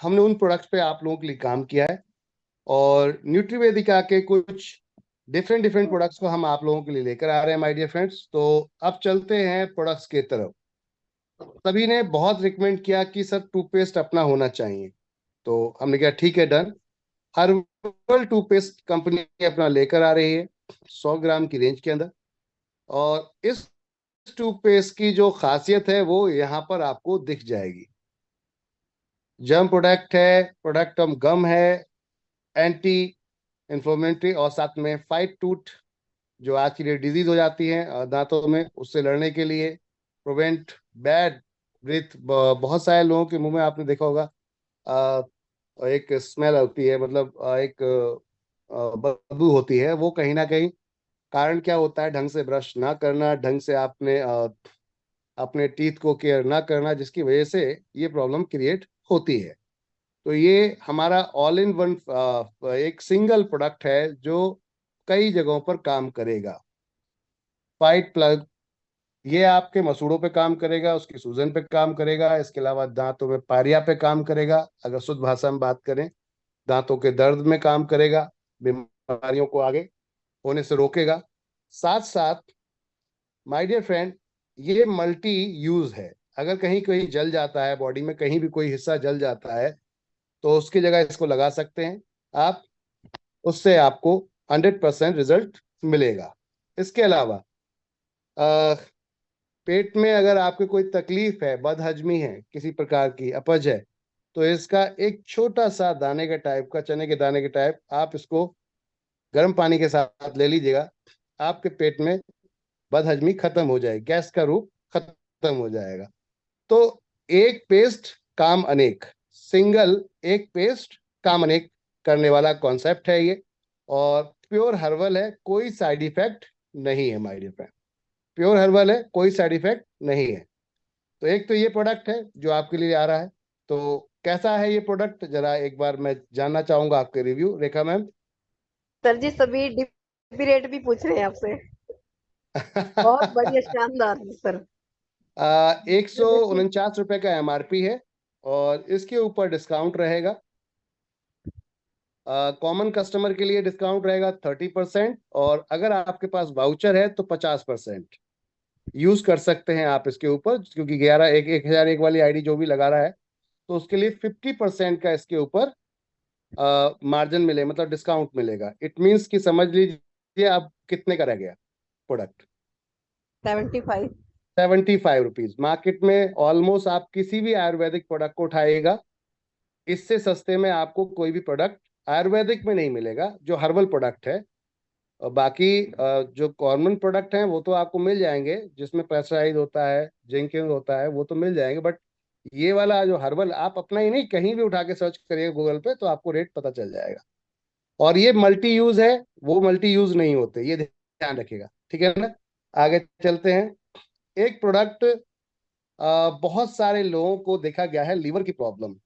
हमने उन प्रोडक्ट्स पे आप लोगों के लिए काम किया है, और न्यूट्रीवेदिका के कुछ डिफरेंट डिफरेंट प्रोडक्ट्स को हम आप लोगों के लिए लेकर आ रहे हैं माय डियर फ्रेंड्स। तो अब चलते हैं प्रोडक्ट्स की तरफ। सभी ने बहुत रिकमेंड किया कि सर टूथपेस्ट अपना होना चाहिए, तो हमने कहा ठीक है, डन। हर्बल टूथपेस्ट कंपनी अपना लेकर आ रही है 100 ग्राम की रेंज के अंदर। और इस टूथपेस्ट की जो खासियत है वो यहाँ पर आपको दिख जाएगी। जर्म प्रोडक्ट है, प्रोडक्ट गम है, एंटी इन्फ्लेमेटरी, और साथ में फाइट टूथ जो आज की डेट डिजीज हो जाती है दांतों में, उससे लड़ने के लिए, प्रिवेंट बैड ब्रीथ। बहुत सारे लोगों के मुंह में आपने देखा होगा एक स्मेल होती है, मतलब एक बदबू होती है, वो कहीं ना कहीं कारण क्या होता है, ढंग से ब्रश ना करना, ढंग से आपने अपने टीथ को केयर ना करना, जिसकी वजह से ये प्रॉब्लम क्रिएट होती है। तो ये हमारा ऑल इन वन एक सिंगल प्रोडक्ट है जो कई जगहों पर काम करेगा। फाइट प्लग, ये आपके मसूड़ों पे काम करेगा, उसकी सूजन पे काम करेगा, इसके अलावा दांतों में पारिया पे काम करेगा, अगर शुद्ध भाषा में बात करें दांतों के दर्द में काम करेगा, बीमारियों को आगे होने से रोकेगा। साथ साथ माय डियर फ्रेंड, ये मल्टी यूज है। अगर कहीं कहीं जल जाता है, बॉडी में कहीं भी कोई हिस्सा जल जाता है, तो उसकी जगह इसको लगा सकते हैं आप, उससे आपको 100% रिजल्ट मिलेगा। इसके अलावा पेट में अगर आपको कोई तकलीफ है, बदहजमी है, किसी प्रकार की अपच है, तो इसका एक छोटा सा दाने के टाइप का, चने के दाने के टाइप, आप इसको गर्म पानी के साथ ले लीजिएगा, आपके पेट में बदहजमी खत्म हो जाएगी, गैस का रूप खत्म हो जाएगा। तो एक पेस्ट काम अनेक, सिंगल एक पेस्ट काम अनेक करने वाला कॉन्सेप्ट है ये, और प्योर हर्बल है, कोई साइड इफेक्ट नहीं है my dear friend. Pure herbal है, कोई साइड इफेक्ट नहीं है। तो एक तो ये प्रोडक्ट है जो आपके लिए आ रहा है। तो कैसा है ये प्रोडक्ट, जरा एक बार मैं जानना चाहूंगा आपके रिव्यू, रेखा मैम। सर जी, सभी डीपी रेट भी पूछ रहे हैं आपसे। बहुत बढ़िया, शानदार सर। 149 रुपए का एमआरपी है, और इसके ऊपर डिस्काउंट रहेगा। कॉमन कस्टमर के लिए डिस्काउंट रहेगा 30%, और अगर आपके पास वाउचर है तो 50% यूज कर सकते हैं आप इसके ऊपर, क्योंकि 11 1001 वाली आईडी जो भी लगा रहा है, तो उसके लिए 50% का इसके ऊपर मार्जिन मिले, मतलब डिस्काउंट मिलेगा। इट मीन्स कि समझ लीजिए अब कितने का रह गया प्रोडक्ट। 75। 75 रुपीज। मार्केट में ऑलमोस्ट आप किसी भी आयुर्वेदिक प्रोडक्ट को उठाइएगा, इससे सस्ते में आपको कोई भी प्रोडक्ट आयुर्वेदिक में नहीं मिलेगा जो हर्बल प्रोडक्ट है। और बाकी जो कॉमन प्रोडक्ट हैं वो तो आपको मिल जाएंगे, जिसमें पेस्टिसाइड होता है, जिंकिंग होता है, वो तो मिल जाएंगे, बट ये वाला जो हर्बल, आप अपना ही नहीं, कहीं भी उठा के सर्च करिएगा गूगल पे तो आपको रेट पता चल जाएगा। और ये मल्टी यूज है, वो मल्टी यूज नहीं होते, ये ध्यान रखिएगा, ठीक है ना। आगे चलते हैं। एक प्रोडक्ट बहुत सारे लोगों को देखा गया है, लीवर की प्रॉब्लम।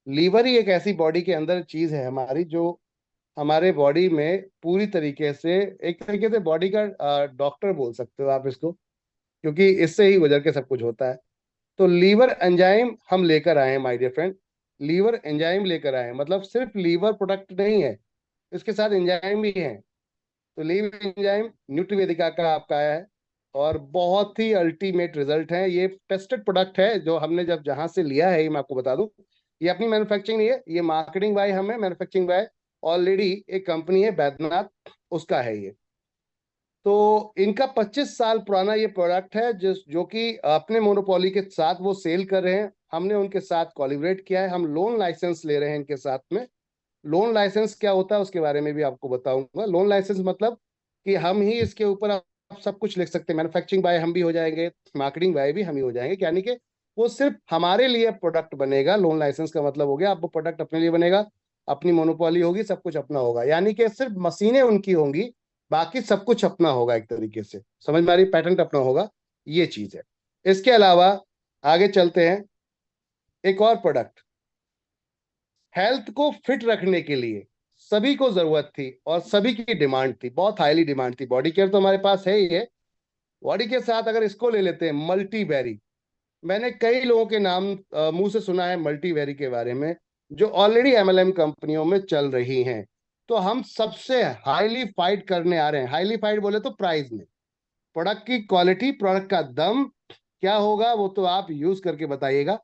लीवर ही एक ऐसी बॉडी के अंदर चीज है हमारी, जो हमारे बॉडी में पूरी तरीके से, एक तरीके से बॉडी का डॉक्टर बोल सकते हो आप इसको, क्योंकि इससे ही गुजर के सब कुछ होता है। तो लीवर एंजाइम हम लेकर आए हैं my dear friend. Liver enzyme लेकर आए हैं, मतलब सिर्फ लीवर प्रोडक्ट नहीं है, इसके साथ एंजाइम भी है। तो लीवर एंजाइम न्यूट्रीवेदिका का आपका आया है, और बहुत ही अल्टीमेट रिजल्ट है। ये टेस्टेड प्रोडक्ट है, जो हमने जब जहां से लिया है, ये मैं आपको बता दूं, ये अपनी मैन्युफैक्चरिंग नहीं है, ये मार्केटिंग बाय हमें, मैन्युफैक्चरिंग बाय ऑलरेडी एक कंपनी है बैद्यनाथ, उसका है ये। तो इनका 25 साल पुराना ये प्रोडक्ट है, जो कि अपने मोनोपोली के साथ वो सेल कर रहे हैं। हमने उनके साथ कोलैबोरेट किया है, हम लोन लाइसेंस ले रहे हैं इनके साथ में। लोन लाइसेंस क्या होता है उसके बारे में भी आपको बताऊंगा। लोन लाइसेंस मतलब कि हम ही इसके ऊपर आप सब कुछ लिख सकते हैं, मैन्युफैक्चरिंग बाय हम भी हो जाएंगे, मार्केटिंग बाय भी हम ही हो जाएंगे, यानी कि वो सिर्फ हमारे लिए प्रोडक्ट बनेगा। लोन लाइसेंस का मतलब हो गया आप, वो प्रोडक्ट अपने लिए बनेगा, अपनी मोनोपोली होगी, सब कुछ अपना होगा, यानी कि सिर्फ मशीनें उनकी होंगी, बाकी सब कुछ अपना होगा। एक तरीके से समझ में आ रही, पैटेंट अपना होगा, ये चीज है। इसके अलावा आगे चलते हैं। एक और प्रोडक्ट, हेल्थ को फिट रखने के लिए सभी को जरूरत थी और सभी की डिमांड थी, बहुत हाईली डिमांड थी। बॉडी केयर तो हमारे पास है ही है, बॉडी के साथ अगर इसको ले लेते हैं, मल्टी बेरी। मैंने कई लोगों के नाम मुंह से सुना है मल्टी बेरी के बारे में। जो ऑलरेडी एमएलएम कंपनियों में चल रही हैं। तो हम सबसे हाईली फाइट करने आ रहे हैं। हाईली फाइट बोले तो प्राइस में, प्रोडक्ट की क्वालिटी, प्रोडक्ट का दम क्या होगा वो तो आप यूज करके बताइएगा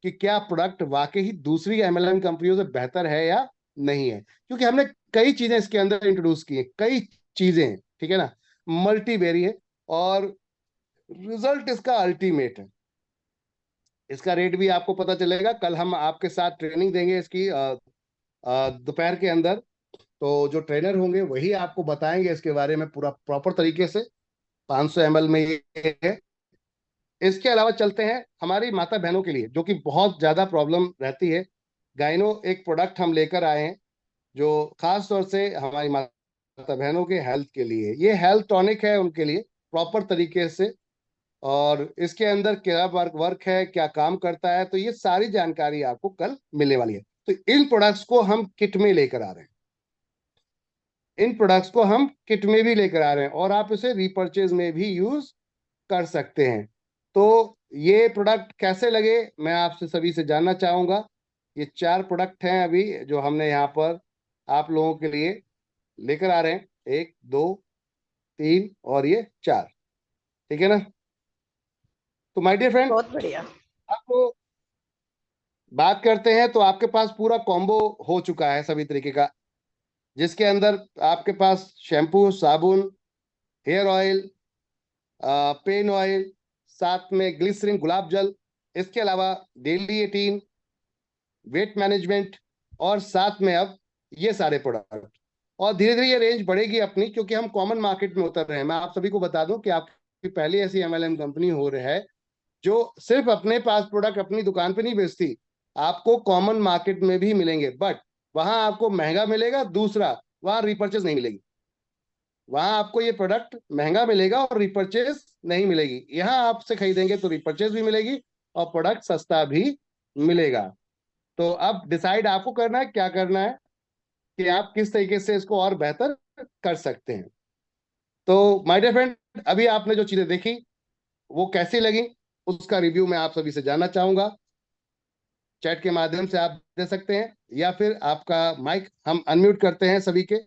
कि क्या प्रोडक्ट वाकई दूसरी एमएलएम कंपनियों से बेहतर है या नहीं है। क्योंकि हमने कई चीजें इसके अंदर इंट्रोड्यूस की है, कई चीजें हैं, ठीक है ना, मल्टीवेरी है, और रिजल्ट इसका अल्टीमेट है। इसका रेट भी आपको पता चलेगा, कल हम आपके साथ ट्रेनिंग देंगे इसकी दोपहर के अंदर। तो जो ट्रेनर होंगे वही आपको बताएंगे इसके बारे में पूरा प्रॉपर तरीके से। 500 ml में ये है। इसके अलावा चलते हैं हमारी माता बहनों के लिए जो कि बहुत ज्यादा प्रॉब्लम रहती है। गाइनो एक प्रोडक्ट हम लेकर आए हैं जो खास तौर से हमारी माता बहनों के हेल्थ के लिए, ये हेल्थ टॉनिक है उनके लिए प्रॉपर तरीके से। और इसके अंदर क्या वर्क वर्क है, क्या काम करता है, तो ये सारी जानकारी आपको कल मिलने वाली है। तो इन प्रोडक्ट्स को हम किट में लेकर आ रहे हैं, इन प्रोडक्ट्स को हम किट में भी लेकर आ रहे हैं, और आप इसे रीपर्चेज में भी यूज कर सकते हैं। तो ये प्रोडक्ट कैसे लगे मैं आपसे सभी से जानना चाहूंगा। ये 4 प्रोडक्ट हैं अभी जो हमने यहाँ पर आप लोगों के लिए लेकर आ रहे हैं, 1 2 3 और ये 4, ठीक है ना। तो माय डियर फ्रेंड, बहुत बढ़िया। आपको बात करते हैं तो आपके पास पूरा कॉम्बो हो चुका है सभी तरीके का, जिसके अंदर आपके पास शैम्पू, साबुन, हेयर ऑयल, पेन ऑयल, साथ में ग्लिसरीन, गुलाब जल, इसके अलावा डेली 18, वेट मैनेजमेंट, और साथ में अब ये सारे प्रोडक्ट। और धीरे धीरे ये रेंज बढ़ेगी अपनी, क्योंकि हम कॉमन मार्केट में उतर रहे हैं। मैं आप सभी को बता दूं कि आपकी पहली ऐसी एमएलएम कंपनी हो रही है जो सिर्फ अपने पास प्रोडक्ट अपनी दुकान पे नहीं बेचती, आपको कॉमन मार्केट में भी मिलेंगे, बट वहां आपको महंगा मिलेगा। दूसरा, वहां रिपर्चेज नहीं मिलेगी, वहां आपको ये प्रोडक्ट महंगा मिलेगा और रिपर्चेज नहीं मिलेगी। यहाँ आपसे खरीदेंगे तो रिपर्चेज भी मिलेगी और प्रोडक्ट सस्ता भी मिलेगा। तो अब डिसाइड आपको करना है क्या करना है, कि आप किस तरीके से इसको और बेहतर कर सकते हैं। तो माय डियर फ्रेंड, अभी आपने जो चीजें देखी वो कैसी लगी, उसका रिव्यू मैं आप सभी से जानना चाहूंगा। चैट के माध्यम से आप दे सकते हैं, या फिर आपका माइक हम अनम्यूट करते हैं सभी के,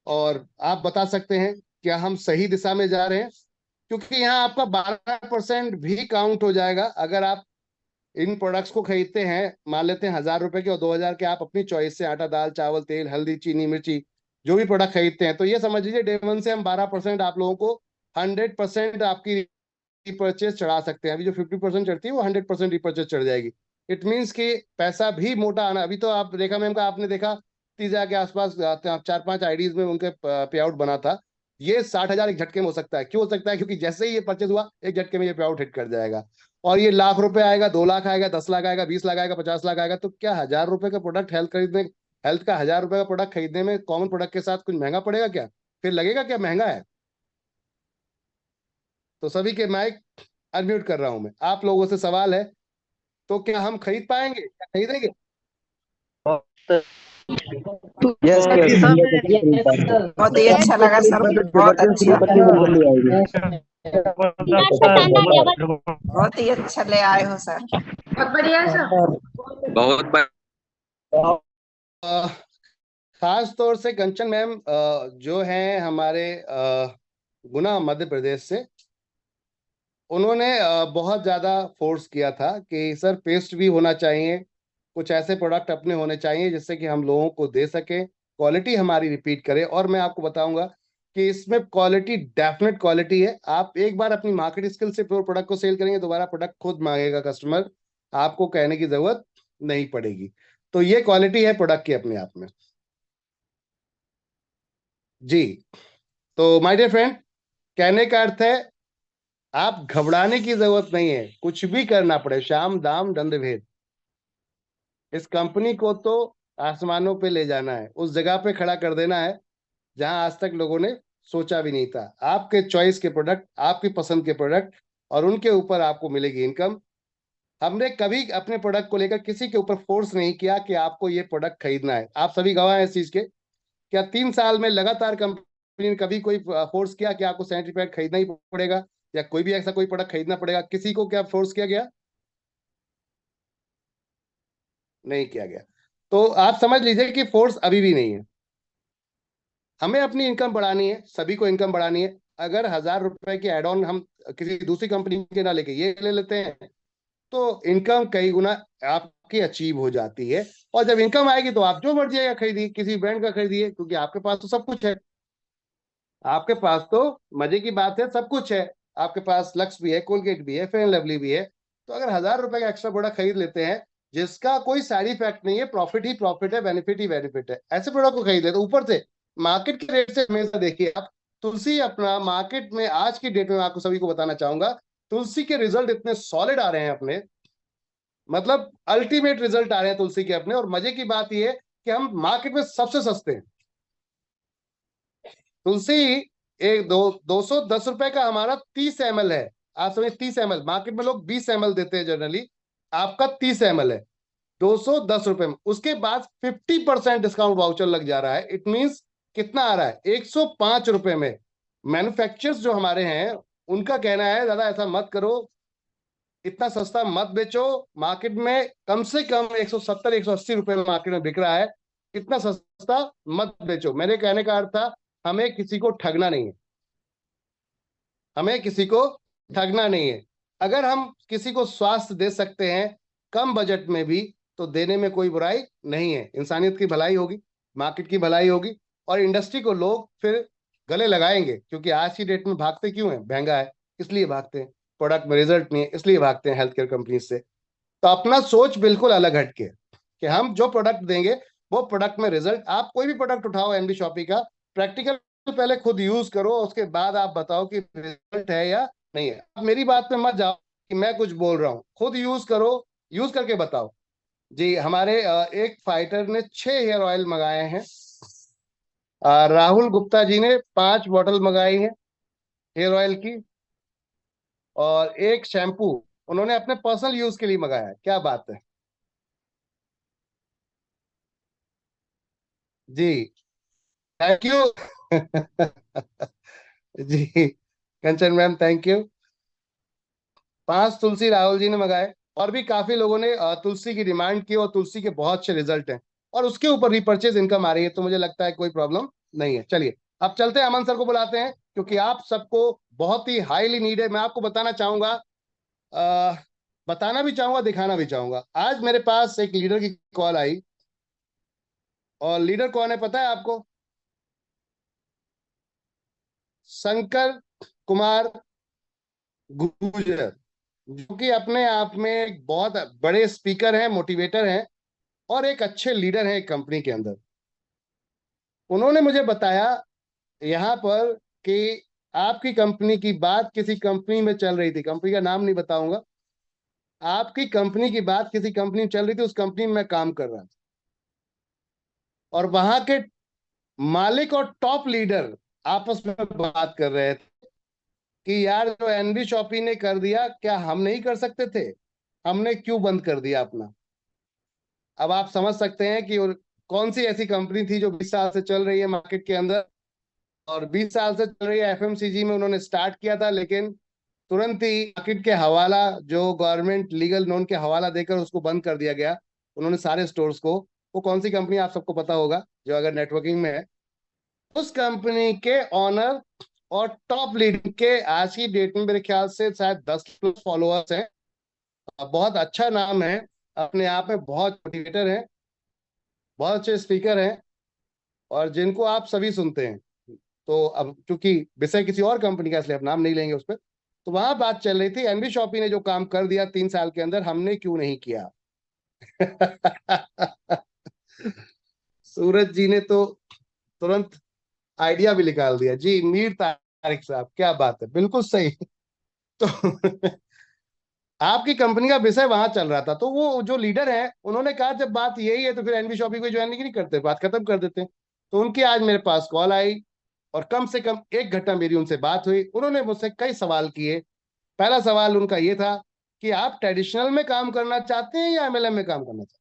और आप बता सकते हैं क्या हम सही दिशा में जा रहे हैं। क्योंकि यहाँ आपका 12% भी काउंट हो जाएगा अगर आप इन प्रोडक्ट्स को खरीदते हैं। मान लेते हैं 1000 रुपए के और 2000 के आप अपनी चॉइस से आटा, दाल, चावल, तेल, हल्दी, चीनी, मिर्ची जो भी प्रोडक्ट खरीदते हैं, तो ये समझ लीजिए डे वन से हम 12% आप लोगों को 100% आपकी रिपर्चेज चढ़ा सकते हैं। अभी जो 50% चढ़ती है वो 100% रिपर्चेज चढ़ जाएगी। इट मीन्स कि पैसा भी मोटा आना। अभी तो आप रेखा मैम का आपने देखा 30,000 के आसपास 4-5 आईडीज में उनके पे आउट बना था। ये 60,000 एक झटके में हो सकता है। क्यों हो सकता है? क्योंकि जैसे ही ये परचेज हुआ एक झटके में ये पे आउट हिट कर जाएगा। और ये लाख रुपए आएगा, 2 लाख आएगा, 10 लाख आएगा, 20 लाख आएगा, 50 लाख आएगा। तो क्या 1000 रुपए का प्रोडक्ट हेल्थ खरीदने, हेल्थ का 1000 रुपए का प्रोडक्ट खरीदने में कॉमन प्रोडक्ट के साथ कुछ महंगा पड़ेगा क्या? फिर लगेगा क्या महंगा है? तो सभी के माइक अनम्यूट कर रहा हूं मैं। आप लोगों से सवाल है, तो क्या हम खरीद पाएंगे, क्या खरीदेंगे? यस यस सर 100% खरीद पाएंगे। बहुत ही अच्छा लगा सर, बहुत जबरदस्त अच्छा, रिपर्चेज हमको ले आएंगे। बहुत ही अच्छा ले आए हो सर। बहुत बढ़िया सर। बहुत अ, खास तौर से कंचन मैम जो हैं हमारे गुना मध्य प्रदेश से, उन्होंने बहुत ज्यादा फोर्स किया था कि सर पेस्ट भी होना चाहिए, कुछ ऐसे प्रोडक्ट अपने होने चाहिए जिससे कि हम लोगों को दे सके, क्वालिटी हमारी रिपीट करे। और मैं आपको बताऊंगा कि इसमें क्वालिटी, डेफिनेट क्वालिटी है। आप एक बार अपनी मार्केट स्किल से प्रोडक्ट को सेल करेंगे, दोबारा प्रोडक्ट खुद मांगेगा कस्टमर, आपको कहने की जरूरत नहीं पड़ेगी। तो ये क्वालिटी है प्रोडक्ट की अपने आप में जी। तो माय डियर फ्रेंड, कहने का अर्थ है आप घबराने की जरूरत नहीं है। कुछ भी करना पड़े, शाम दाम दंड भेद, इस कंपनी को तो आसमानों पे ले जाना है, उस जगह पे खड़ा कर देना है जहां आज तक लोगों ने सोचा भी नहीं था। आपके चॉइस के प्रोडक्ट, आपकी पसंद के प्रोडक्ट, और उनके ऊपर आपको मिलेगी इनकम। हमने कभी अपने प्रोडक्ट को लेकर किसी के ऊपर फोर्स नहीं किया कि आपको ये प्रोडक्ट खरीदना है। आप सभी गवाह हैं इस चीज के। क्या 3 साल में लगातार कंपनी ने कभी कोई फोर्स किया कि आपको सैनिटरी पैड खरीदना ही पड़ेगा, या कोई भी ऐसा कोई प्रोडक्ट खरीदना पड़ेगा? किसी को क्या फोर्स किया गया? नहीं किया गया। तो आप समझ लीजिए कि फोर्स अभी भी नहीं है। हमें अपनी इनकम बढ़ानी है, सभी को इनकम बढ़ानी है। अगर 1,000 रुपए की एड ऑन हम किसी दूसरी कंपनी के ना लेके ये ले लेते हैं तो इनकम कई गुना आपकी अचीव हो जाती है। और जब इनकम आएगी तो आप जो मर्जी का खरीदिए, किसी ब्रांड का खरीदिए, क्योंकि आपके पास तो सब कुछ है। आपके पास तो मजे की बात है, सब कुछ है। आपके पास लक्स भी है, कोलगेट भी है, फेयर एंड लवली भी है। तो अगर 1,000 रुपए का एक्स्ट्रा प्रोडक्ट खरीद लेते हैं जिसका कोई साइड इफेक्ट नहीं है, प्रॉफिट ही प्रॉफिट है, बेनिफिट ही बेनिफिट है, ऐसे प्रोडक्ट को खरीद लेते तो ऊपर से मार्केट के रेट से हमेशा देखिए आप। तुलसी अपना मार्केट में आज की डेट में आपको सभी को बताना चाहूंगा, तुलसी के रिजल्ट इतने सॉलिड आ रहे हैं अपने, मतलब अल्टीमेट रिजल्ट आ रहे हैं तुलसी के अपने। और मजे की बात यह है कि हम मार्केट में सबसे सस्ते हैं। तुलसी एक 210 रुपए का हमारा 30 ml है। आप समझिए 30 ml, मार्केट में लोग 20 ml देते हैं जनरली, आपका 30 ml है 210 रुपए में। उसके बाद 50% डिस्काउंट वाउचर लग जा रहा है। इट मीन्स कितना आ रहा है, 105 रुपए में। मैन्युफैक्चरर्स जो हमारे हैं उनका कहना है दादा ऐसा मत करो, इतना सस्ता मत बेचो। मार्केट में कम से कम 170-180 रुपए में मार्केट में बिक रहा है, इतना सस्ता मत बेचो। मेरे कहने का अर्थ था हमें किसी को ठगना नहीं है, हमें किसी को ठगना नहीं है। अगर हम किसी को स्वास्थ्य दे सकते हैं कम बजट में भी तो देने में कोई बुराई नहीं है। इंसानियत की भलाई होगी, मार्केट की भलाई होगी, और इंडस्ट्री को लोग फिर गले लगाएंगे। क्योंकि आज की डेट में भागते क्यों हैं, महंगा है इसलिए भागते हैं, प्रोडक्ट में रिजल्ट नहीं है इसलिए भागते हैं हेल्थ केयर कंपनी से। तो अपना सोच बिल्कुल अलग हटके कि हम जो प्रोडक्ट देंगे वो प्रोडक्ट में रिजल्ट। आप कोई भी प्रोडक्ट उठाओ एनबी शॉपी का, प्रैक्टिकल पहले खुद यूज करो, उसके बाद आप बताओ कि रिजल्ट है या नहीं है। आप मेरी बात पे मत जाओ कि मैं कुछ बोल रहा हूँ, खुद यूज करो, यूज करके बताओ। जी हमारे एक फाइटर ने 6 हेयर ऑयल मंगाए हैं, राहुल गुप्ता जी ने 5 बॉटल मंगाई है हेयर ऑयल की, और एक शैम्पू उन्होंने अपने पर्सनल यूज के लिए मंगाया है। क्या बात है जी, थैंक यू। जी कंचन मैम थैंक यू। 5 तुलसी राहुल जी ने मंगाए, और भी काफी लोगों ने तुलसी की डिमांड की, और तुलसी के बहुत अच्छे रिजल्ट हैं, और उसके ऊपर रिपर्चेज इनकम आ रही है। तो मुझे लगता है कोई प्रॉब्लम नहीं है। चलिए अब चलते हैं, अमन सर को बुलाते हैं, क्योंकि आप सबको बहुत ही हाईली नीड है। मैं आपको बताना चाहूंगा, अ, बताना भी चाहूंगा, दिखाना भी चाहूंगा। आज मेरे पास एक लीडर की कॉल आई, और लीडर कौन है पता है आपको? शंकर कुमार गुर्जर, जो कि अपने आप में एक बहुत बड़े स्पीकर हैं, मोटिवेटर हैं, और एक अच्छे लीडर हैं एक कंपनी के अंदर। उन्होंने मुझे बताया यहाँ पर कि आपकी कंपनी की बात किसी कंपनी में चल रही थी, कंपनी का नाम नहीं बताऊंगा, आपकी कंपनी की बात किसी कंपनी में चल रही थी, उस कंपनी में मैं काम कर रहा था, और वहां के मालिक और टॉप लीडर आपस में बात कर रहे थे कि यार जो एनबी शॉपी ने कर दिया क्या हम नहीं कर सकते थे, हमने क्यों बंद कर दिया अपना। अब आप समझ सकते हैं कि कौन सी ऐसी कंपनी थी जो 20 साल से चल रही है मार्केट के अंदर, और 20 साल से चल रही है एफएमसीजी में। उन्होंने स्टार्ट किया था, लेकिन तुरंत ही मार्केट के हवाला, जो गवर्नमेंट लीगल नोन के हवाला देकर उसको बंद कर दिया गया उन्होंने सारे स्टोर्स को। वो कौन सी कंपनी आप सबको पता होगा जो अगर नेटवर्किंग में है। उस कंपनी के ऑनर और टॉप लीडर के आज की डेट में मेरे ख्याल से शायद 10 फॉलोअर्स हैं। बहुत अच्छा नाम है, अपने आप में बहुत मोटिवेटर हैं, बहुत अच्छे स्पीकर हैं, और जिनको आप सभी सुनते हैं। तो अब चूंकि विषय किसी और कंपनी का, इसलिए अब नाम नहीं लेंगे उस पर। तो वहां बात चल रही थी एनबी शॉपी ने जो काम कर दिया 3 साल के अंदर, हमने क्यों नहीं किया। सूरज जी ने तो तुरंत आइडिया भी निकाल दिया जी, मीर तारिक साहब क्या बात है, बिल्कुल सही। तो आपकी कंपनी का विषय वहां चल रहा था, तो वो जो लीडर है उन्होंने कहा जब बात यही है तो फिर एनबी शॉपी को ज्वाइन नहीं करते, बात खत्म कर देते। तो उनकी आज मेरे पास कॉल आई, और कम से कम 1 घंटा मेरी उनसे बात हुई। उन्होंने मुझसे कई सवाल किए। पहला सवाल उनका ये था कि आप ट्रेडिशनल में काम करना चाहते हैं या एमएलएम में काम करना चाहते हैं।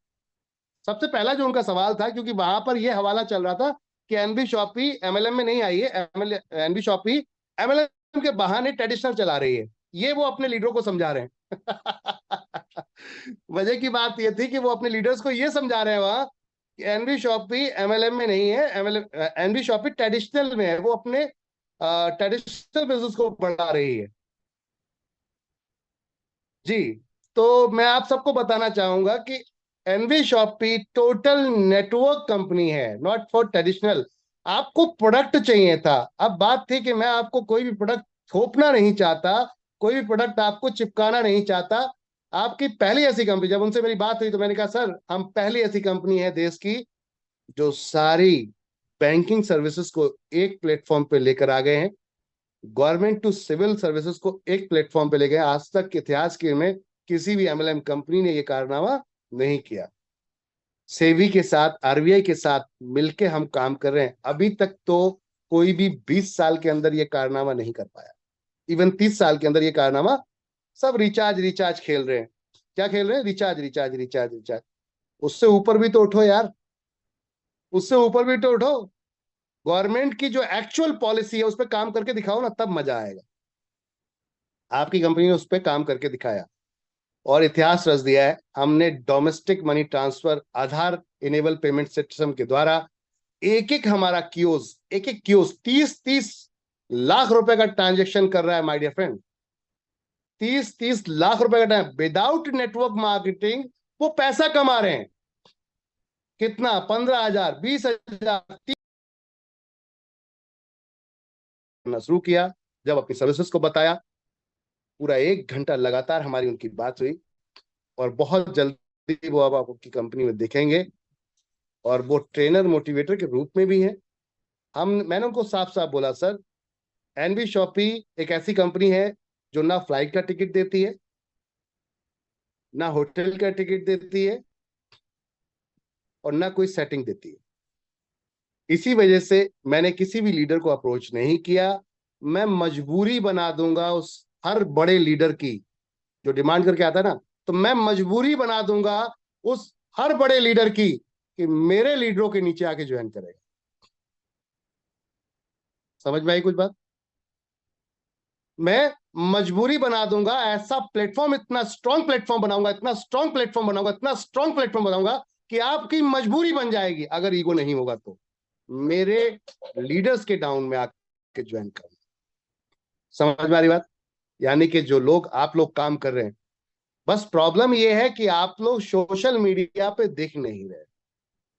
सबसे पहला जो उनका सवाल था, क्योंकि वहां पर यह हवाला चल रहा था कि एनबी शॉपी एमएलएम में नहीं आई है, एनबी शॉपी एमएलएम के बहाने ट्रेडिशनल चला रही है, ये वो अपने लीडरों को समझा रहे हैं। वजह की बात यह थी कि वो अपने लीडर्स को ये समझा रहे हैं वहां एनवी शॉपी एमएलएम में नहीं है, एमएलएम एनवी शॉपी ट्रेडिशनल में है, वो अपने ट्रेडिशनल बिजनेस को बढ़ा रही है जी। तो मैं आप सबको बताना चाहूंगा कि NV shoppe total network company है, नॉट फॉर ट्रेडिशनल। आपको प्रोडक्ट चाहिए था, अब बात थी कि मैं आपको कोई भी प्रोडक्ट थोपना नहीं चाहता, कोई भी प्रोडक्ट आपको चिपकाना नहीं चाहता। आपकी पहली ऐसी कंपनी, जब उनसे मेरी बात हुई तो मैंने कहा सर हम पहली ऐसी कंपनी है देश की जो सारी बैंकिंग सर्विसेज को एक प्लेटफॉर्म पे लेकर आ गए हैं, गवर्नमेंट टू सिविल सर्विसेज को एक प्लेटफॉर्म पे ले गए। आज तक के इतिहास के में किसी भी एमएलएम कंपनी ने यह कारनामा नहीं किया। सेवी के साथ, आरबीआई के साथ मिलके हम काम कर रहे हैं। अभी तक तो कोई भी 20 साल के अंदर ये कारनामा नहीं कर पाया, इवन 30 साल के अंदर ये कारनामा। सब रिचार्ज रिचार्ज खेल रहे हैं। क्या खेल रहे हैं? Recharge recharge recharge recharge. उससे ऊपर भी तो उठो यार, उससे ऊपर भी तो उठो। गवर्नमेंट की जो एक्चुअल पॉलिसी है उस पर काम करके दिखाओ ना, तब मजा आएगा। आपकी कंपनी ने उस पर काम करके दिखाया और इतिहास रच दिया है। हमने डोमेस्टिक मनी ट्रांसफर आधार इनेबल पेमेंट सिस्टम के द्वारा एक एक हमारा कियोस्क, एक एक कियोस्क 30-30 लाख रुपए का ट्रांजेक्शन कर रहा है माय डियर फ्रेंड। 30-30 लाख रुपए का टाइम विदाउट नेटवर्क मार्केटिंग वो पैसा कमा रहे हैं। कितना? 15,000, 20,000 शुरू किया। जब अपनी सर्विसेज को बताया, पूरा 1 घंटा लगातार हमारी उनकी बात हुई और बहुत जल्दी वो अब आपकी कंपनी में देखेंगे और वो ट्रेनर मोटिवेटर के रूप में भी है। मैंने उनको साफ साफ बोला सर एनवी शॉपी एक ऐसी कंपनी है जो ना फ्लाइट का टिकट देती है, ना होटल का टिकट देती है और ना कोई सेटिंग देती है। इसी वजह से मैंने किसी भी लीडर को अप्रोच नहीं किया। मैं मजबूरी बना दूंगा उस हर बड़े लीडर की, जो डिमांड करके आता है ना, तो मैं मजबूरी बना दूंगा उस हर बड़े लीडर की कि मेरे लीडरों के नीचे आके ज्वाइन करेगा। समझ में आई कुछ बात? मैं मजबूरी बना दूंगा, ऐसा प्लेटफॉर्म, इतना स्ट्रॉन्ग प्लेटफॉर्म बनाऊंगा, इतना स्ट्रॉन्ग प्लेटफॉर्म बनाऊंगा, इतना स्ट्रॉन्ग प्लेटफॉर्म बनाऊंगा कि आपकी मजबूरी बन जाएगी अगर ईगो नहीं होगा तो मेरे लीडर्स के डाउन में आके ज्वाइन करना। समझ में आ रही बात? यानी कि जो लोग आप लोग काम कर रहे हैं, बस प्रॉब्लम ये है कि आप लोग सोशल मीडिया पे दिख नहीं रहे,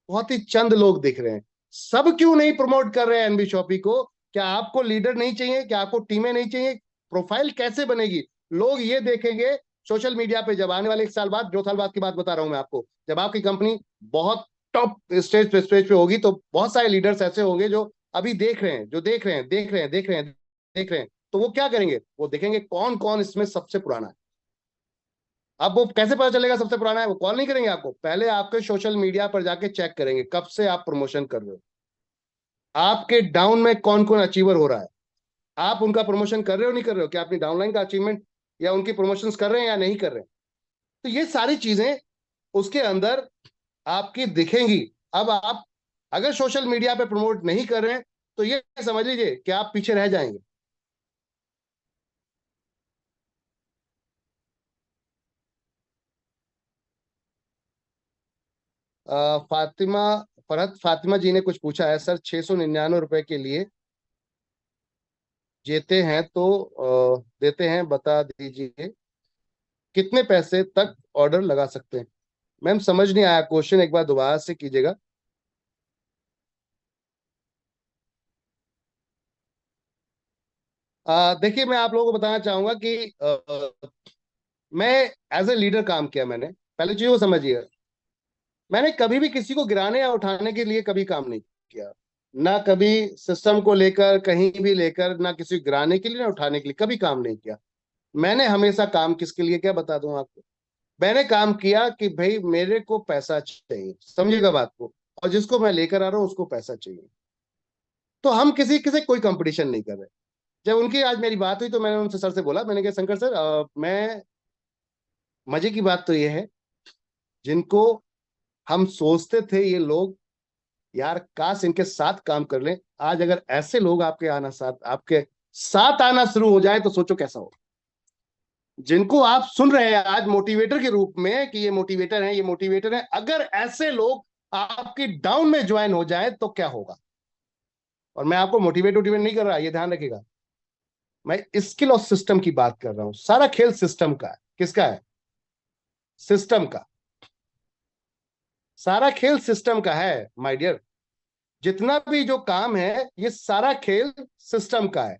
बहुत ही चंद लोग दिख रहे हैं। सब क्यों नहीं प्रमोट कर रहे हैं एनबी शॉपी को? क्या आपको लीडर नहीं चाहिए? क्या आपको टीमें नहीं चाहिए? प्रोफाइल कैसे बनेगी? लोग ये देखेंगे सोशल मीडिया पे जब आने वाले 1 साल बाद, 2 साल बाद की बात बता रहा हूं मैं आपको, जब आपकी कंपनी बहुत टॉप स्टेज पे होगी तो बहुत सारे लीडर्स ऐसे होंगे जो अभी देख रहे हैं, जो देख रहे हैं, देख रहे हैं, देख रहे हैं, देख रहे हैं। तो वो क्या करेंगे? वो देखेंगे कौन कौन इसमें सबसे पुराना है। अब वो कैसे पता चलेगा सबसे पुराना है? वो कॉल नहीं करेंगे आपको, पहले आपके सोशल मीडिया पर जाके चेक करेंगे कब से आप प्रमोशन कर रहे हो, आपके डाउन में कौन कौन अचीवर हो रहा है, आप उनका प्रमोशन कर रहे हो नहीं कर रहे हो, क्या अपनी डाउनलाइन का अचीवमेंट या उनकी प्रमोशंस कर रहे हैं या नहीं कर रहे हैं। तो ये सारी चीजें उसके अंदर आपकी दिखेंगी। अब आप अगर सोशल मीडिया पे प्रमोट नहीं कर रहे हैं तो ये समझ लीजिए कि आप पीछे रह जाएंगे। फातिमा, फरहत फातिमा जी ने कुछ पूछा है सर 699 रुपए के लिए जेते हैं तो देते हैं, बता दीजिए कितने पैसे तक ऑर्डर लगा सकते हैं। मैम समझ नहीं आया क्वेश्चन, एक बार दोबारा से कीजिएगा। देखिए मैं आप लोगों को बताना चाहूंगा कि मैं एज ए लीडर काम किया। मैंने पहले चीज को समझिए, मैंने कभी भी किसी को गिराने या उठाने के लिए कभी काम नहीं किया, ना कभी सिस्टम को लेकर कहीं भी लेकर, ना किसी को गिराने के लिए ना उठाने के लिए कभी काम नहीं किया। मैंने हमेशा काम किसके लिए किया बता दूं आपको। मैंने काम किया कि भाई मेरे को पैसा चाहिए, समझिएगा बात को, और जिसको मैं लेकर आ रहा हूं उसको पैसा चाहिए। तो हम किसी किसी कोई कंपटीशन नहीं कर रहे। जब उनकी आज मेरी बात हुई तो मैंने उनसे सर से बोला, मैंने कहा शंकर सर मैं, मजे की बात तो ये है जिनको हम सोचते थे ये लोग यार काश इनके साथ काम कर लें, आज अगर ऐसे लोग आपके साथ आना शुरू हो जाए तो सोचो कैसा हो। जिनको आप सुन रहे हैं आज मोटिवेटर के रूप में कि ये मोटिवेटर है, ये मोटिवेटर है, अगर ऐसे लोग आपकी डाउन में ज्वाइन हो जाए तो क्या होगा। और मैं आपको मोटिवेट नहीं कर रहा, ये ध्यान रखिएगा, मैं स्किल और सिस्टम की बात कर रहा हूं। सारा खेल सिस्टम का है। किसका है? सिस्टम का। सारा खेल सिस्टम का है माय डियर। जितना भी जो काम है ये सारा खेल सिस्टम का है।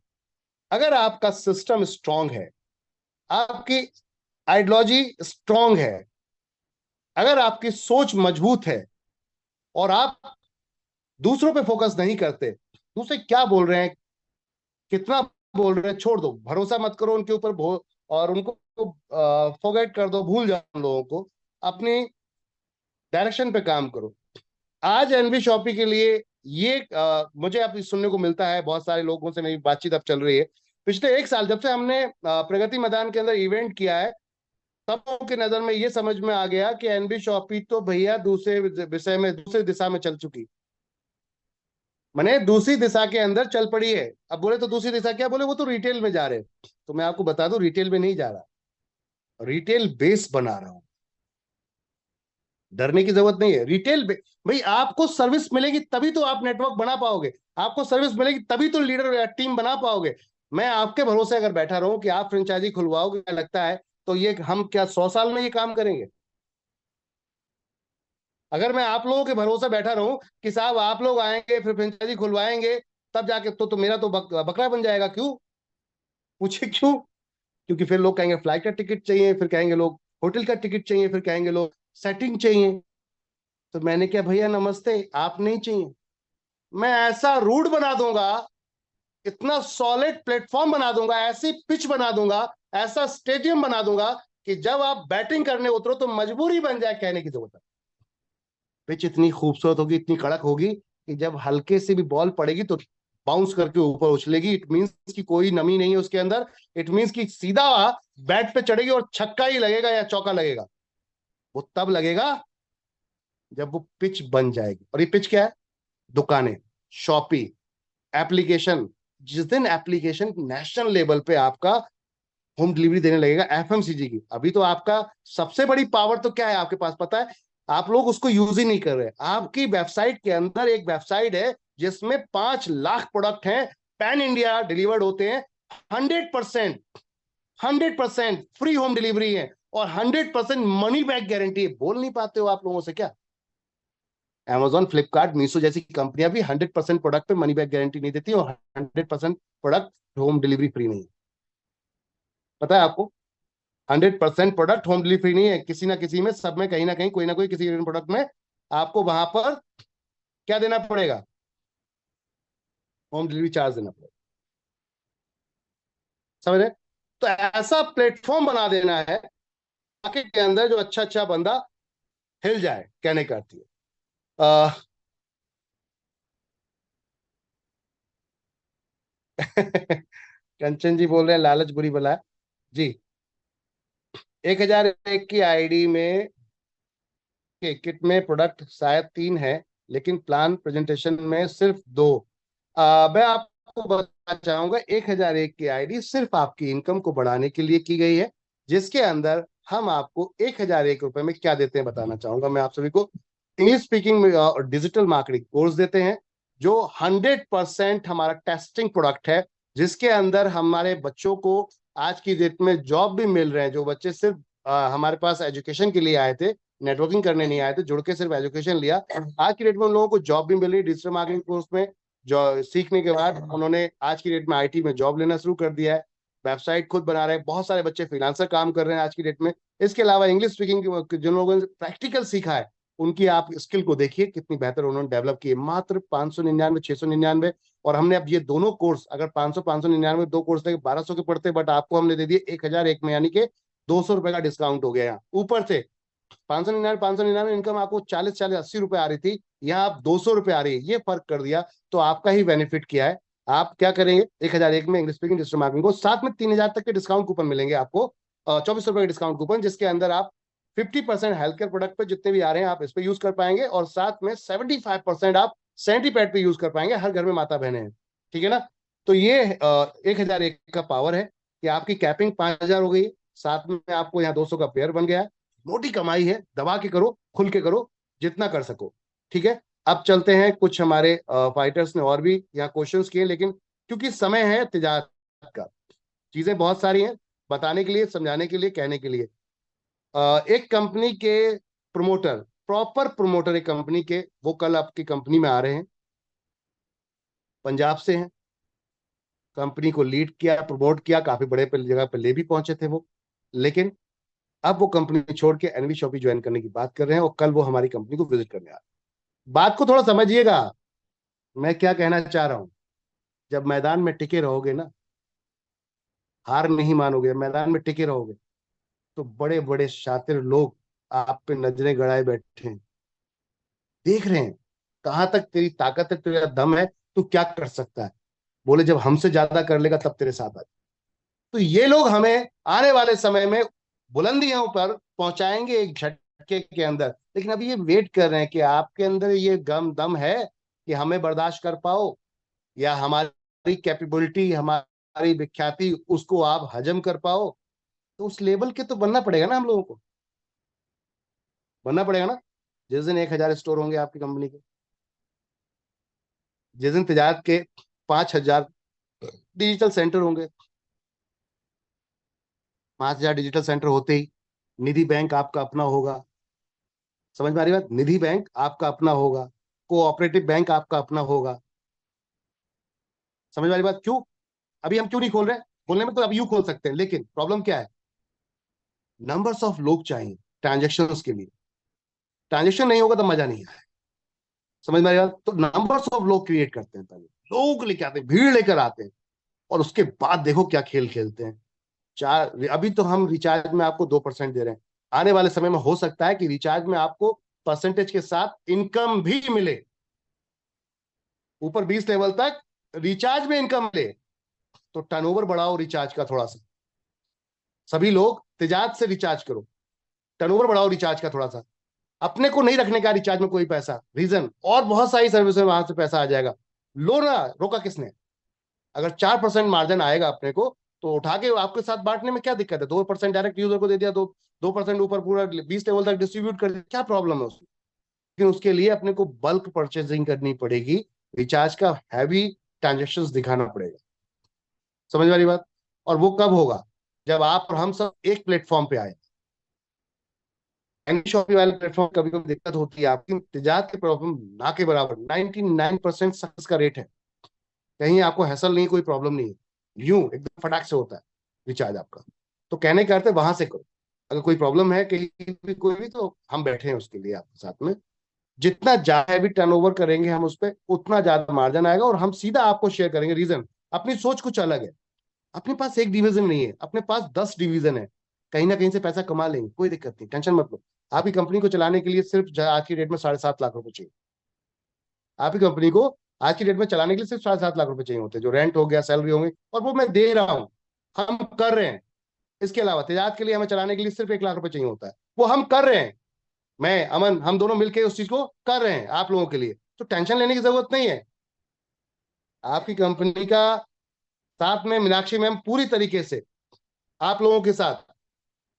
अगर आपका सिस्टम स्ट्रांग है, आपकी आइडियोलॉजी स्ट्रांग है, अगर आपकी सोच मजबूत है, और आप दूसरों पे फोकस नहीं करते, दूसरे क्या बोल रहे हैं, कितना बोल रहे हैं, छोड़ दो, भरोसा मत करो उनके ऊपर, और उनको फॉरगेट कर दो, भूल जाओ उन लोगों को, अपनी डायरेक्शन पे काम करो। आज एनवी शॉपी के लिए ये मुझे अब सुनने को मिलता है, बहुत सारे लोगों से मेरी बातचीत अब चल रही है। पिछले 1 साल जब से हमने प्रगति मैदान के अंदर इवेंट किया है, तब लोगों की नजर में ये समझ में आ गया कि एनबी शॉपी तो भैया दूसरे विषय में, दूसरी दिशा में चल चुकी, मैंने दूसरी दिशा के अंदर चल पड़ी है। अब बोले तो दूसरी दिशा क्या, बोले वो तो रिटेल में जा रहे हैं। तो मैं आपको बता दूं, रिटेल में नहीं जा रहा, रिटेल बेस बना रहा हूं। डरने की जरूरत नहीं है। भाई आपको सर्विस मिलेगी तभी तो आप नेटवर्क बना पाओगे, आपको सर्विस मिलेगी तभी तो लीडर टीम बना पाओगे। मैं आपके भरोसे अगर बैठा रहूं कि आप फ्रेंचाइजी खुलवाओगे, लगता है तो ये हम क्या 100 साल में ये काम करेंगे? अगर मैं आप लोगों के भरोसे बैठा रहूं कि साहब आप लोग आएंगे फिर फ्रेंचाइजी खुलवाएंगे तब जाके, तो मेरा तो बकरा बन जाएगा। क्यों? पूछे क्यों? क्योंकि फिर लोग कहेंगे फ्लाइट का टिकट चाहिए, फिर कहेंगे लोग होटल का टिकट चाहिए, फिर कहेंगे लोग सेटिंग चाहिए। तो मैंने क्या भैया नमस्ते, आप नहीं चाहिए, मैं ऐसा रूट बना दूंगा, इतना सॉलिड प्लेटफॉर्म बना दूंगा, ऐसी पिच बना दूंगा, ऐसा स्टेडियम बना दूंगा कि जब आप बैटिंग करने उतरो तो मजबूरी बन जाए कहने की जरूरत है। पिच इतनी खूबसूरत होगी, इतनी कड़क होगी कि जब हल्के से भी बॉल पड़ेगी तो बाउंस करके ऊपर उछलेगी। इट मींस कि कोई नमी नहीं है उसके अंदर। इट मींस कि सीधा बैट पे चढ़ेगी और छक्का ही लगेगा या चौका लगेगा। वो तब लगेगा जब वो पिच बन जाएगी। और ये पिच क्या है? दुकानें, शॉपी, एप्लीकेशन। जिस दिन एप्लीकेशन नेशनल लेवल पे आपका होम डिलीवरी देने लगेगा एफएमसीजी की, अभी तो आपका सबसे बड़ी पावर तो क्या है आपके पास पता है? आप लोग उसको यूज ही नहीं कर रहे। आपकी वेबसाइट के अंदर एक वेबसाइट है जिसमें 5 लाख प्रोडक्ट हैं, पैन इंडिया डिलीवर्ड होते हैं, 100% 100% फ्री होम डिलीवरी है, और 100% मनी बैक गारंटी है। बोल नहीं पाते हो आप लोगों से क्या? Amazon, फ्लिपकार्ट, मीशो जैसी कंपनियां भी 100% प्रोडक्ट पे मनी बैक गारंटी नहीं देती, और 100% प्रोडक्ट होम डिलीवरी फ्री नहीं है। पता है आपको? 100% प्रोडक्ट होम डिलीवरी फ्री नहीं है। किसी ना किसी में, सब में, कहीं ना कहीं, कोई ना कोई, किसी प्रोडक्ट में आपको वहां पर क्या देना पड़ेगा? होम डिलीवरी चार्ज देना पड़ेगा। समझ रहे? तो ऐसा प्लेटफॉर्म बना देना है मार्केट के अंदर जो अच्छा अच्छा बंदा हिल जाए, कहने का अर्थ है। कंचन जी बोल रहे हैं लालच बुरी बला है। जी, 1001 की आईडी में के किट में प्रोडक्ट शायद 3 है, लेकिन प्लान प्रेजेंटेशन में सिर्फ 2। मैं आपको बताना चाहूंगा, 1001 की आईडी सिर्फ आपकी इनकम को बढ़ाने के लिए की गई है, जिसके अंदर हम आपको 1001 रुपए में क्या देते हैं बताना चाहूंगा मैं आप सभी को। इंग्लिश स्पीकिंग और डिजिटल मार्केटिंग कोर्स देते हैं, जो 100% हमारा टेस्टिंग प्रोडक्ट है, जिसके अंदर हमारे बच्चों को आज की डेट में जॉब भी मिल रहे हैं। जो बच्चे सिर्फ हमारे पास एजुकेशन के लिए आए थे, नेटवर्किंग करने नहीं आए थे, जुड़ के सिर्फ एजुकेशन लिया, आज की डेट में उन लोगों को जॉब भी मिल रही है। डिजिटल मार्केटिंग कोर्स में जो सीखने के बाद उन्होंने आज की डेट में आईटी में जॉब लेना शुरू कर दिया है, वेबसाइट खुद बना रहे हैं, बहुत सारे बच्चे फ्रीलांसर काम कर रहे हैं आज की डेट में। इसके अलावा इंग्लिश स्पीकिंग जिन लोगों ने प्रैक्टिकल सीखा है, उनकी आप स्किल को देखिए कितनी बेहतर उन्होंने डेवलप की है। मात्र 599, 699। और हमने अब ये दोनों कोर्स, अगर 500, 599 दो कोर्स थे 1200 के पड़ते, बट आपको हमने दे दिए 1001 में, यानी कि 200 रुपए का डिस्काउंट हो गया यहाँ ऊपर से। 599 इनकम आपको 40, 40, 80 रुपए आ रही थी, यहाँ आप 200 रुपए आ रही है। ये फर्क कर दिया, तो आपका ही बेनिफिट किया है। आप क्या करेंगे, 1001 में इंग्लिश स्पीकिंग डिजिटल मार्केटिंग को, साथ में 3000 तक के डिस्काउंट कूपन मिलेंगे आपको, 2400 रुपए के डिस्काउंट कूपन, जिसके अंदर आप 50% हेल्थ केयर प्रोडक्ट पे जितने भी आ रहे हैं आप इस पे यूज कर पाएंगे, और साथ में 75% आप सैनिटरी पैड पे यूज कर पाएंगे। हर घर में माता बहने हैं, ठीक है ना? तो ये 1001 का पावर है कि आपकी कैपिंग 5000 हो गई, साथ में आपको यहाँ 200 का पेयर बन गया है। मोटी कमाई है, दबा के करो, खुल के करो, जितना कर सको। ठीक है, अब चलते हैं, कुछ हमारे फाइटर्स ने और भी यहाँ क्वेश्चंस किए, लेकिन क्योंकि समय है तिजारत का, चीजें बहुत सारी हैं बताने के लिए, समझाने के लिए, कहने के लिए। एक कंपनी के प्रमोटर, प्रॉपर प्रमोटर एक कंपनी के, वो कल आपकी कंपनी में आ रहे हैं, पंजाब से हैं, कंपनी को लीड किया, प्रमोट किया, काफी बड़े जगह पे ले भी पहुंचे थे वो, लेकिन अब वो कंपनी छोड़ के एनवी शॉपी ज्वाइन करने की बात कर रहे हैं और कल वो हमारी कंपनी को विजिट करने आ रहे हैं। बात को थोड़ा समझिएगा, मैं क्या कहना चाह रहा हूं। जब मैदान में टिके रहोगे ना, हार नहीं मानोगे, मैदान में टिके रहोगे, तो बड़े बड़े शातिर लोग आप पे नजरें गड़ाए बैठे हैं, देख रहे हैं कहां तक तेरी ताकत है, तेरा दम है, तू क्या कर सकता है। बोले जब हमसे ज्यादा कर लेगा तब तेरे साथ आ। तो ये लोग हमें आने वाले समय में बुलंदियों पर पहुंचाएंगे एक झटके के अंदर, लेकिन अभी ये वेट कर रहे हैं कि आपके अंदर ये गम दम है कि हमें बर्दाश्त कर पाओ, या हमारी कैपेबिलिटी, हमारी विख्याति, उसको आप हजम कर पाओ। तो उस लेवल के तो बनना पड़ेगा ना, हम लोगों को बनना पड़ेगा ना। जिस दिन 1,000 स्टोर होंगे आपकी कंपनी के, जिस दिन तिजारत के 5,000 डिजिटल सेंटर होंगे, 5,000 डिजिटल सेंटर होते ही निधि बैंक आपका अपना होगा। समझ में आ रही बात, निधि बैंक आपका अपना होगा, कोऑपरेटिव बैंक आपका अपना होगा। समझ में आ रही बात, क्यों अभी हम क्यों नहीं खोल रहे? खोलने में तो अब यूं खोल सकते हैं, लेकिन प्रॉब्लम क्या है, नंबर्स ऑफ लोग चाहिए ट्रांजेक्शन के लिए। ट्रांजेक्शन नहीं होगा तो मजा नहीं आएगा। समझ में आ रही बात, तो नंबर्स ऑफ लोग क्रिएट करते हैं, पहले लोग लेके आते हैं, भीड़ लेकर आते हैं, और उसके बाद देखो क्या खेल खेलते हैं। चार, अभी तो हम रिचार्ज में आपको 2% दे रहे हैं, आने वाले समय में हो सकता है कि रिचार्ज में आपको परसेंटेज के साथ इनकम भी मिले, ऊपर 20 लेवल तक रिचार्ज में इनकम मिले। तो टर्नओवर बढ़ाओ रिचार्ज का थोड़ा सा, सभी लोग तिजारत से रिचार्ज करो, टर्नओवर बढ़ाओ रिचार्ज का थोड़ा सा, अपने को नहीं रखने का रिचार्ज में कोई पैसा, रीजन और बहुत सारी सर्विस में वहां से पैसा आ जाएगा। लो ना, रोका किसने? अगर 4% मार्जिन आएगा अपने को, तो उठा के आपके साथ बांटने में क्या दिक्कत है? 2% डायरेक्ट यूजर को दे दिया, 2% ऊपर पूरा 20 लेवल तक डिस्ट्रीब्यूट कर दिया, क्या प्रॉब्लम है उसमें? लेकिन उसके लिए अपने को बल्क परचेजिंग करनी पड़ेगी, रिचार्ज का हैवी ट्रांजेक्शन दिखाना पड़ेगा। समझ वाली बात? और वो कब होगा? जब आप और हम सब एक प्लेटफॉर्म पे आए। शॉपिंग वाले प्लेटफॉर्म कभी कभी दिक्कत होती है आपकी, तिजारत के प्रॉब्लम ना के बराबर 99% सक्सेस का रेट है, कहीं आपको हैसल नहीं, कोई प्रॉब्लम नहीं है, यूं एकदम फटाक से होता है रिचार्ज आपका। तो कहने का अर्थ है वहां से करो, अगर कोई प्रॉब्लम है कहीं भी कोई भी, तो हम बैठे हैं उसके लिए आपके साथ में। जितना ज्यादा हैवी टर्नओवर करेंगे हम उस पर, उतना ज्यादा मार्जिन आएगा, और हम सीधा आपको शेयर करेंगे। रीजन, अपनी सोच कुछ अलग है, अपने पास एक डिवीजन नहीं है, अपने पास 10 डिवीजन है, कहीं ना कहीं से पैसा कमा लेंगे, कोई दिक्कत नहीं, टेंशन मत लो। आपकी कंपनी को चलाने के लिए सिर्फ आज की डेट में 7.5 लाख रुपए चाहिए। आपकी कंपनी को आज की डेट में चलाने के लिए सिर्फ 7.5 लाख रुपए चाहिए होते हैं, जो रेंट हो गया, सैलरी होंगे, और वो मैं दे रहा हूं, हम कर रहे हैं। इसके अलावा तिजारत के लिए हमें चलाने के लिए सिर्फ 1 लाख रुपए चाहिए होता है, वो हम कर रहे हैं। मैं, अमन, हम दोनों मिलकर उस चीज को कर रहे हैं आप लोगों के लिए, तो टेंशन लेने की जरूरत नहीं है। आपकी कंपनी का साथ में मीनाक्षी मैम पूरी तरीके से आप लोगों के साथ,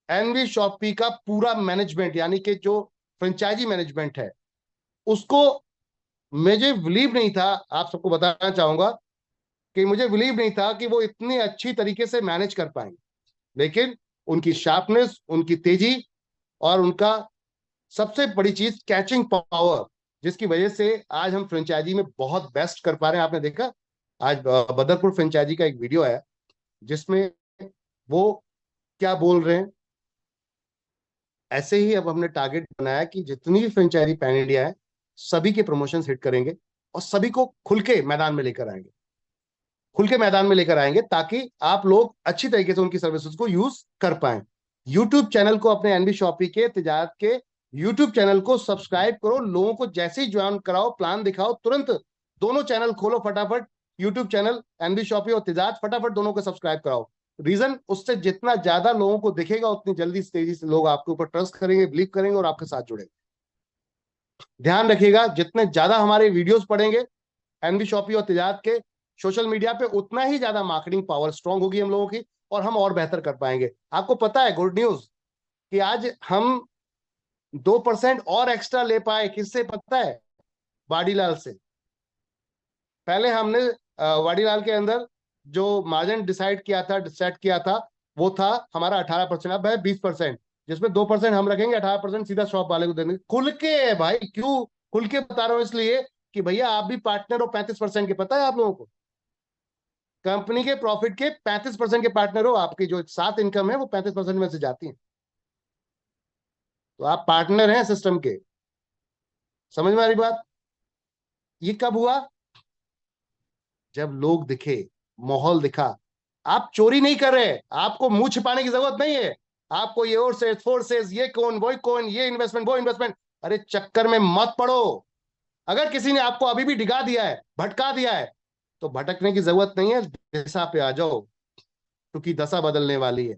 एनवी शॉपी का पूरा मैनेजमेंट, यानी कि जो फ्रेंचाइजी मैनेजमेंट है उसको, मुझे बिलीव नहीं था, आप सबको बताना चाहूंगा कि मुझे बिलीव नहीं था कि वो इतनी अच्छी तरीके से मैनेज कर पाएंगे, लेकिन उनकी शार्पनेस, उनकी तेजी, और उनका सबसे बड़ी चीज कैचिंग पावर, जिसकी वजह से आज हम फ्रेंचाइजी में बहुत बेस्ट कर पा रहे हैं। आपने देखा आज बदरपुर फ्रेंचाइजी का एक वीडियो आया, जिसमें वो क्या बोल रहे हैं, ऐसे ही अब हमने टारगेट बनाया कि जितनी भी फ्रेंचाइजी पैन इंडिया है, सभी के प्रमोशन हिट करेंगे, और सभी को खुल के मैदान में लेकर आएंगे, खुल के मैदान में लेकर आएंगे, ताकि आप लोग अच्छी तरीके से उनकी सर्विसेज को यूज कर पाए। यूट्यूब चैनल को, अपने एनबी शॉपी के तिजारत के यूट्यूब चैनल को सब्सक्राइब करो, लोगों को जैसे ही ज्वाइन कराओ, प्लान दिखाओ, तुरंत दोनों चैनल खोलो फटाफट, यूट्यूब चैनल एनबी शॉपी और तिजारत, फटाफट दोनों को सब्सक्राइब कराओ। रीजन, उससे जितना ज्यादा लोगों को दिखेगा, उतनी जल्दी तेजी से लोग आपके ऊपर ट्रस्ट करेंगे, बिलीव करेंगे, और आपके साथ जुड़ेंगे। ध्यान रखिएगा, जितने ज्यादा हमारे वीडियोस पढ़ेंगे एनबी शॉपी और तिजारत के सोशल मीडिया पे, उतना ही ज्यादा मार्केटिंग पावर स्ट्रांग होगी हम लोगों की, और हम और बेहतर कर पाएंगे। आपको पता है गुड न्यूज, कि आज हम 2% और एक्स्ट्रा ले पाए, किससे पता है? वाडीलाल से। पहले हमने वाडीलाल के अंदर जो मार्जिन डिसाइड किया था, सेट किया था, वो था हमारा 18%, अब है 20%, जिसमें 2% हम रखेंगे, 18% सीधा शॉप वाले को देंगे। खुल के है भाई, क्यों खुल के बता रहा हूं? इसलिए कि भैया आप भी पार्टनर हो 35% के, पता है आप लोगों को? कंपनी के प्रॉफिट के 35% के पार्टनर हो, आपकी जो 7 इनकम है वो 35% में से जाती है, तो आप पार्टनर हैं सिस्टम के। समझ में आ रही बात? ये कब हुआ? जब लोग दिखे, माहौल दिखा। आप चोरी नहीं कर रहे, आपको मुंह छिपाने की जरूरत नहीं है। आपको ये और से फोर्सेस, ये कौन वो कौन, ये इन्वेस्टमेंट वो इन्वेस्टमेंट, अरे चक्कर में मत पड़ो। अगर किसी ने आपको अभी भी डिगा दिया है, भटका दिया है, तो भटकने की जरूरत नहीं है, दिशा पे आ जाओ, क्योंकि दशा बदलने वाली है।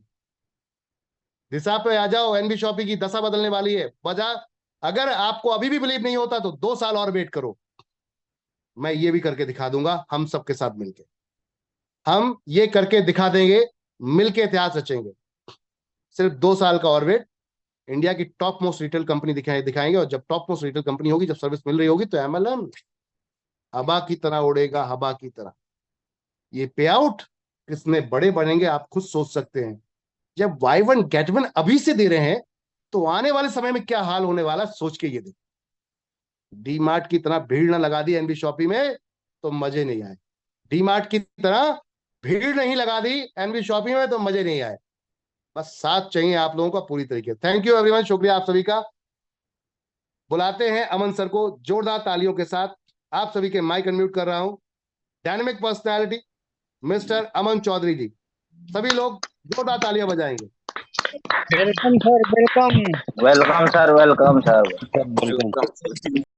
दिशा पे आ जाओ, एनबी शॉपी की दशा बदलने वाली है। वजह, अगर आपको अभी भी बिलीव नहीं होता तो 2 साल और वेट करो, मैं ये भी करके दिखा दूंगा। हम सबके साथ मिलके हम ये करके दिखा देंगे, मिलके इतिहास रचेंगे। सिर्फ 2 साल का और वेट, इंडिया की टॉप मोस्ट रिटेल कंपनी दिखाएंगे। और जब टॉप मोस्ट रिटेल कंपनी होगी, जब सर्विस मिल रही होगी, तो एमएलएम हवा की तरह उड़ेगा, हवा की तरह। ये पे आउट कितने बड़े बनेंगे आप खुद सोच सकते हैं। जब बाय वन गेट वन अभी से दे रहे हैं, तो आने वाले समय में क्या हाल होने वाला, सोच के ये देखो। डी मार्ट की तरह भीड़ ना लगा दी एनबी शॉपी में तो मजे नहीं आए। डी मार्ट की तरह भीड़ नहीं लगा दी एनबी शॉपी में तो मजे नहीं आए। बस साथ चाहिए आप लोगों का पूरी तरीके। थैंक यू एवरीवन, शुक्रिया आप सभी का। बुलाते हैं अमन सर को जोरदार तालियों के साथ। आप सभी के माइक अनम्यूट कर रहा हूं। Dynamic personality mister Aman Chaudhary जी, सभी लोग जोरदार तालियां बजाएंगे। Welcome sir, welcome. Welcome sir, welcome sir. Welcome.